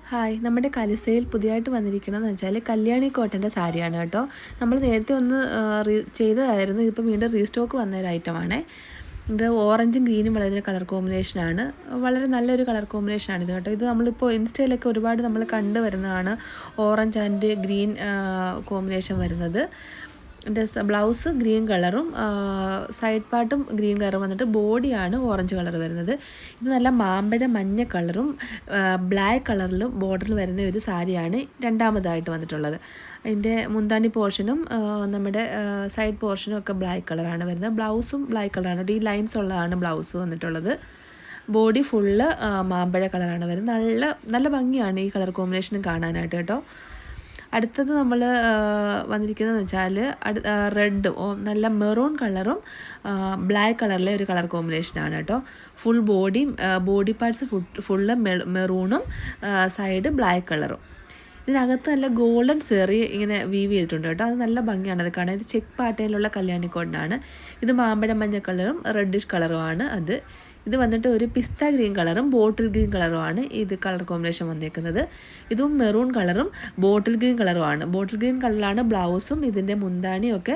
Hi, നമ്മുടെ കലിസയിൽ പുതിയതായിട്ട് വന്നിരിക്കണമെന്ന് വെച്ചാൽ കല്യാണി കോട്ടൻ്റെ സാരിയാണ് കേട്ടോ. നമ്മൾ നേരത്തെ ഒന്ന് ചെയ്തതായിരുന്നു. ഇതിപ്പോൾ വീണ്ടും റീസ്റ്റോക്ക് വന്ന ഒരു ഐറ്റമാണേ. ഇത് ഓറഞ്ചും ഗ്രീനും വളരെ കളർ കോമ്പിനേഷനാണ്. വളരെ നല്ലൊരു കളർ കോമ്പിനേഷനാണ് ഇത് കേട്ടോ. ഇത് നമ്മളിപ്പോൾ ഇൻസ്റ്റയിലൊക്കെ ഒരുപാട് നമ്മൾ കണ്ടു വരുന്നതാണ് ഓറഞ്ച് ആൻഡ് ഗ്രീൻ കോമ്പിനേഷൻ വരുന്നത്. ബ്ലൗസ് ഗ്രീൻ കളറും സൈഡ് പാർട്ടും ഗ്രീൻ കളറും വന്നിട്ട് ബോഡിയാണ് ഓറഞ്ച് കളർ വരുന്നത്. ഇത് നല്ല മാമ്പഴ മഞ്ഞ കളറും ബ്ലാക്ക് കളറിലും ബോർഡറിൽ വരുന്ന ഒരു സാരിയാണ് രണ്ടാമതായിട്ട് വന്നിട്ടുള്ളത്. അതിൻ്റെ മുന്താണി പോർഷനും നമ്മുടെ സൈഡ് പോർഷനും ഒക്കെ ബ്ലാക്ക് കളറാണ് വരുന്നത്. ബ്ലൗസും ബ്ലാക്ക് കളറാണ്. ഈ ലൈൻസ് ഉള്ളതാണ് ബ്ലൗസ് വന്നിട്ടുള്ളത്. ബോഡി ഫുള്ള് മാമ്പഴ കളറാണ് വരുന്നത്. നല്ല ഭംഗിയാണ് ഈ കളർ കോമ്പിനേഷൻ കാണാനായിട്ട് കേട്ടോ. അടുത്തത് നമ്മൾ വന്നിരിക്കുന്നതെന്ന് വെച്ചാൽ റെഡും നല്ല മെറൂൺ കളറും ബ്ലാക്ക് കളറിലെ ഒരു കളർ കോമ്പിനേഷനാണ് കേട്ടോ. ഫുൾ ബോഡി പാർട്സ് ഫുള്ള് മെറൂണും സൈഡ് ബ്ലാക്ക് കളറും. ഇതിനകത്ത് നല്ല ഗോൾഡൻ സെറി ഇങ്ങനെ വീവ് ചെയ്തിട്ടുണ്ട് കേട്ടോ. അത് നല്ല ഭംഗിയാണ് അത് കാണാൻ. ഇത് ചെക്ക് പാറ്റേണിലുള്ള കല്യാണി കോട്ടനാണ്. ഇത് മാമ്പഴ മഞ്ഞ കളറും റെഡിഷ് കളറുമാണ് അത്. ഇത് വന്നിട്ട് ഒരു പിസ്ത ഗ്രീൻ കളറും ബോട്ടിൽ ഗ്രീൻ കളറുമാണ് ഇത് കളർ കോമ്പിനേഷൻ വന്നേക്കുന്നത്. ഇതും മെറൂൺ കളറും ബോട്ടിൽ ഗ്രീൻ കളറുമാണ്. ബോട്ടിൽ ഗ്രീൻ കളറിലാണ് ബ്ലൗസും ഇതിൻ്റെ മുന്താണിയും ഒക്കെ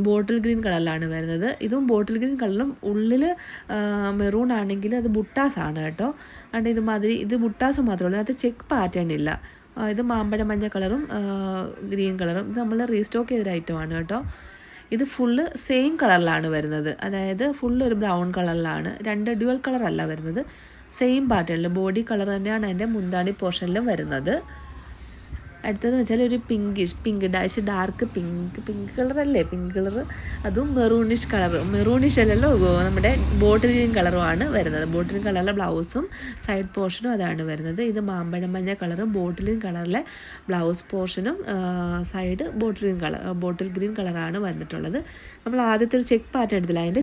ബോട്ടിൽ ഗ്രീൻ കളറിലാണ് വരുന്നത്. ഇതും ബോട്ടിൽ ഗ്രീൻ കളറും ഉള്ളിൽ മെറൂൺ ആണെങ്കിൽ അത് ബുട്ടാസാണ് കേട്ടോ. അതുകൊണ്ട് ഇതുമാതിരി ഇത് ബുട്ടാസ് മാത്രമേ ഉള്ളൂ, അതിനകത്ത് ചെക്ക് പാറ്റേൺ ഇല്ല. ഇത് മാമ്പഴ മഞ്ഞ കളറും ഗ്രീൻ കളറും. ഇത് നമ്മൾ റീസ്റ്റോക്ക് ചെയ്തൊരു ഐറ്റമാണ് കേട്ടോ. ഇത് ഫുള്ള് സെയിം കളറിലാണ് വരുന്നത്. അതായത് ഫുള്ള് ഒരു ബ്രൗൺ കളറിലാണ്. രണ്ട് ഡ്യുവൽ കളറല്ല വരുന്നത്. സെയിം പാറ്റേണിൽ ബോഡി കളർ തന്നെയാണ് അതിൻ്റെ മുന്താണി പോർഷനിലും വരുന്നത്. അടുത്തതെന്ന് വെച്ചാൽ ഒരു പിങ്ക് ഡാർക്ക് പിങ്ക് കളറല്ലേ, പിങ്ക് കളർ. അതും മെറൂണിഷ് അല്ലല്ലോ, നമ്മുടെ ബോട്ടിൽ ഗ്രീൻ കളറുമാണ് വരുന്നത്. ബോട്ടിൽ ഗ്രീൻ കളറിലെ ബ്ലൗസും സൈഡ് പോർഷനും അതാണ് വരുന്നത്. ഇത് മാമ്പഴം മഞ്ഞ കളറും ബോട്ടിൽ ഗ്രീൻ കളറിലെ ബ്ലൗസ് പോർഷനും സൈഡ് ബോട്ടിൽ ഗ്രീൻ കളറാണ് വന്നിട്ടുള്ളത്. നമ്മൾ ആദ്യത്തെ ഒരു ചെക്ക് പാറ്റേൺ എടുത്തില്ല, അതിൻ്റെ